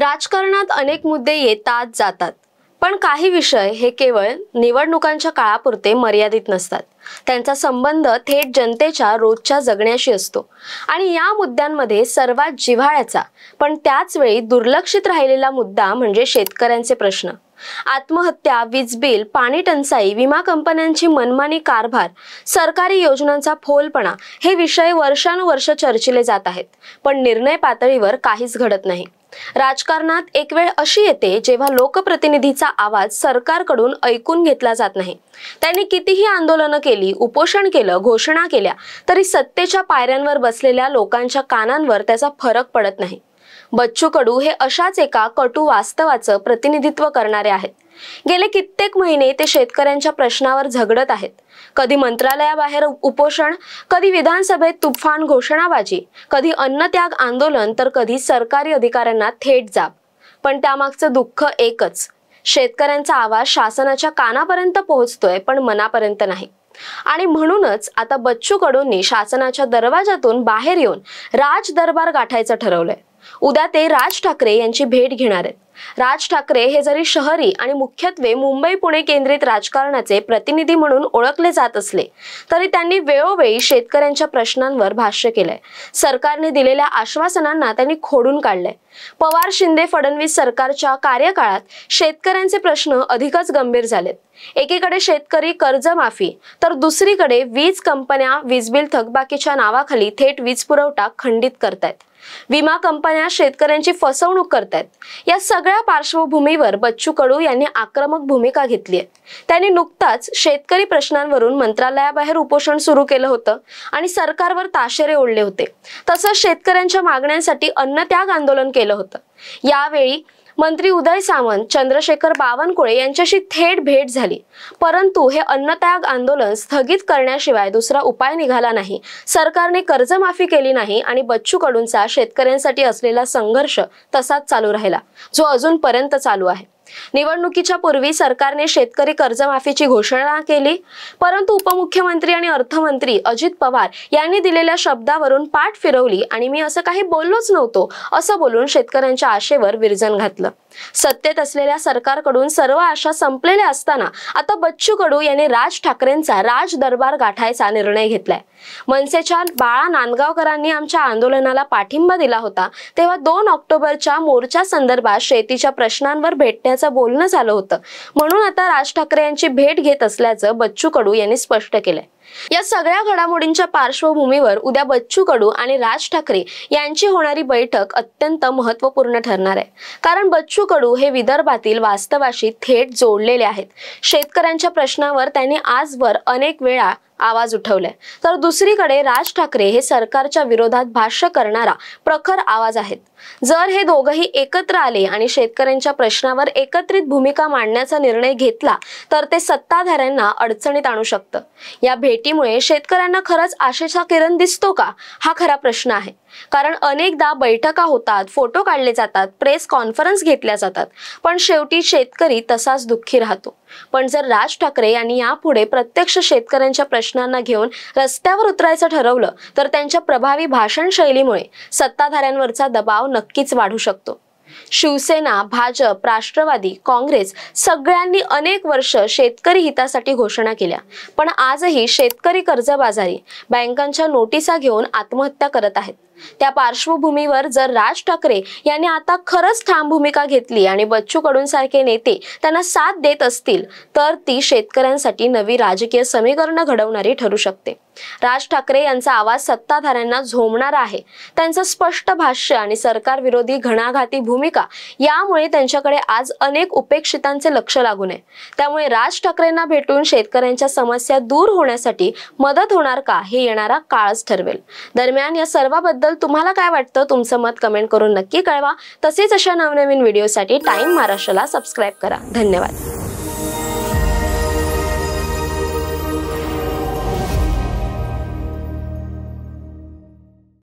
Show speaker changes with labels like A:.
A: राजकारणात अनेक मुद्दे येतात जातात, पण काही विषय हे केवळ निवडणुकांच्या काळापुरते मर्यादित नसतात। त्यांचा संबंध थेट जनतेच्या रोजच्या जगण्याशी असतो आणि या मुद्द्यांमध्ये सर्वात जिव्हाळ्याचा पण त्याच वेळी दुर्लक्षित राहिलेला मुद्दा म्हणजे शेतकऱ्यांचे प्रश्न। आत्महत्या, वीज बिल, पाणी टंचाई, विमा कंपन्यांची मनमानी कारभार, सरकारी योजनांचा फोलपणा हे विषय वर्षानुवर्ष चर्चिले जात आहेत, पण निर्णय पातळीवर काहीच घडत नाही। राजकारणात एक वेळ अशी येते जेव्हा लोकप्रतिनिधीचा आवाज सरकारकडून ऐकून घेतला जात नाही। त्यांनी कितीही आंदोलनं केली, उपोषण केलं, घोषणा केल्या, तरी सत्तेच्या पायऱ्यांवर बसलेल्या लोकांच्या कानांवर त्याचा फरक पडत नाही। बच्चू कडू हे अशाच एका कटू वास्तवाचं प्रतिनिधित्व करणारे आहेत। गेले कित्येक महिने ते शेतकऱ्यांच्या प्रश्नावर झगडत आहेत। कधी मंत्रालयाबाहेर उपोषण, कधी विधानसभेत तुफान घोषणाबाजी, कधी अन्नत्याग आंदोलन, तर कधी सरकारी अधिकाऱ्यांना थेट जाब। पण त्यामागचं दुःख एकच, शेतकऱ्यांचा आवाज शासनाच्या कानापर्यंत पोहोचतोय पण मनापर्यंत नाही। आणि म्हणूनच आता बच्चू कडूंनी शासनाच्या दरवाजातून बाहेर येऊन राज दरबार गाठायचं ठरवलंय। उद्या ते राज ठाकरे यांची भेट घेणार आहेत। राज ठाकरे हे जरी शहरी आणि मुख्यत्वे मुंबई पुणे केंद्रित राजकारणाचे प्रतिनिधी म्हणून ओळखले जात असले, तरी त्यांनी वेळोवेळी शेतकऱ्यांच्या प्रश्नांवर भाष्य केलंय। सरकारने दिलेल्या आश्वासनांना त्यांनी खोडून काढलंय। पवार शिंदे फडणवीस सरकारच्या कार्यकाळात शेतकऱ्यांचे प्रश्न अधिकच गंभीर झालेत। एकीकडे शेतकरी कर्जमाफी, तर दुसरीकडे वीज कंपन्या वीज बिल थकबाकीच्या नावाखाली थेट वीज पुरवठा खंडित करतायत। विमा कंपन्या शेतकऱ्यांची फसवणूक करतायत। या सगळ्या पार्श्वभूमीवर बच्चू कडू यांनी आक्रमक भूमिका घेतली आहे। त्यांनी नुकताच शेतकरी प्रश्नांवरून मंत्रालयाबाहेर उपोषण सुरू केलं होतं आणि सरकारवर ताशेरे ओढले होते। तसंच शेतकऱ्यांच्या मागण्यांसाठी अन्नत्याग आंदोलन केलं होतं। यावेळी मंत्री उदय सामंत, चंद्रशेखर बावनकुळे यांच्याशी थेट भेट झाली, परंतु हे अन्नत्याग आंदोलन स्थगित करण्याशिवाय दुसरा उपाय निघाला नाही। सरकारने कर्जमाफी केली नाही आणि बच्चू कडूंचा शेतकऱ्यांसाठी असलेला संघर्ष तसाच चालू राहिला, जो अजूनपर्यंत चालू आहे। निवडणुकीच्या पूर्वी सरकारने शेतकरी कर्जमाफीची घोषणा केली, परंतु उपमुख्यमंत्री आणि अर्थमंत्री अजित पवार यांनी दिलेल्या शब्दावरून पाठ फिरवली आणि मी असं काही बोललोच नव्हतो असं बोलून शेतकऱ्यांच्या आशेवर विरजण घातलं। सत्तेत असलेल्या सरकारकडून सर्व आशा संपलेल्या असताना आता बच्चू कडू यांनी राज ठाकरेंचा राज दरबार गाठायचा निर्णय घेतलाय। मनसेच्या बाळा नांदगावकरांनी आमच्या आंदोलनाला पाठिंबा दिला होता, तेव्हा 2 ऑक्टोबरच्या मोर्चा संदर्भात शेतीच्या प्रश्नांवर भेटण्याचं बोलणं झालं होतं, म्हणून आता राज ठाकरे यांची भेट घेत असल्याचं बच्चू कडू यांनी स्पष्ट केलंय। या सगळ्या घडामोडींच्या पार्श्वभूमीवर उद्या बच्चू कडू आणि राज ठाकरे यांची होणारी बैठक अत्यंत महत्त्वपूर्ण ठरणार आहे, कारण बच्चू कडू हे विदर्भातील वास्तवाशी थेट जोडलेले आहेत। शेतकऱ्यांच्या प्रश्नावर त्यांनी आजवर अनेक वेळा आवाज उठवलाय, तर दुसरीकडे राज ठाकरे हे सरकारच्या विरोधात भाष्य करणारा प्रखर आवाज आहेत। जर हे दोघंही एकत्र आले आणि शेतकऱ्यांच्या प्रश्नावर एकत्रित भूमिका मांडण्याचा निर्णय घेतला, तर ते सत्ताधाऱ्यांना अडचणीत आणू शकतं। या भेटीमुळे शेतकऱ्यांना खरंच आशेचा किरण दिसतो का, हा खरा प्रश्न आहे। कारण अनेकदा बैठका होतात, फोटो काढले जातात, प्रेस कॉन्फरन्स घेतल्या जातात, पण शेवटी शेतकरी तसाच दुःखी राहतो। पण जर राज ठाकरे यांनी यापुढे प्रत्यक्ष शेतकऱ्यांच्या प्रश्नांना घेऊन रस्त्यावर उतरायचं ठरवलं, तर त्यांच्या प्रभावी भाषण शैलीमुळे सत्ताधाऱ्यांवरचा दबाव नक्कीच वाढू शकतो। शिवसेना, भाजप, राष्ट्रवादी, काँग्रेस सगळ्यांनी अनेक वर्ष शेतकरी हितासाठी घोषणा केल्या, पण आजही शेतकरी कर्जबाजारी, बँकांच्या नोटिसा घेऊन आत्महत्या करत आहेत। त्या पार्श्वभूमीवर जर राज ठाकरे यांनी आता खरंच ठाम भूमिका घेतली आणि बच्चू कडूंसारखे नेते त्यांना साथ देत असतील, तर ती शेतकऱ्यांसाठी नवी राजकीय समीकरणं घडवणारी ठरू शकते। राज ठाकरे यांचा आवाज सत्ताधाऱ्यांना झोंबणारा आहे। त्यांचं स्पष्ट भाष्य आणि सरकार विरोधी घणाघाती भूमिका यामुळे त्यांच्याकडे आज अनेक उपेक्षितांचे लक्ष लागून आहे। त्यामुळे राज ठाकरेंना भेटून शेतकऱ्यांच्या समस्या दूर होण्यासाठी मदत होणार का, हे येणारा काळच ठरवेल। दरम्यान या सर्वाबद्दल तुम्हाला काय वाटतं, तुमचं मत कमेंट करून नक्की कळवा। तसेच अशा नवनवीन व्हिडिओसाठी टाइम महाराष्ट्राला सबस्क्राइब करा। धन्यवाद।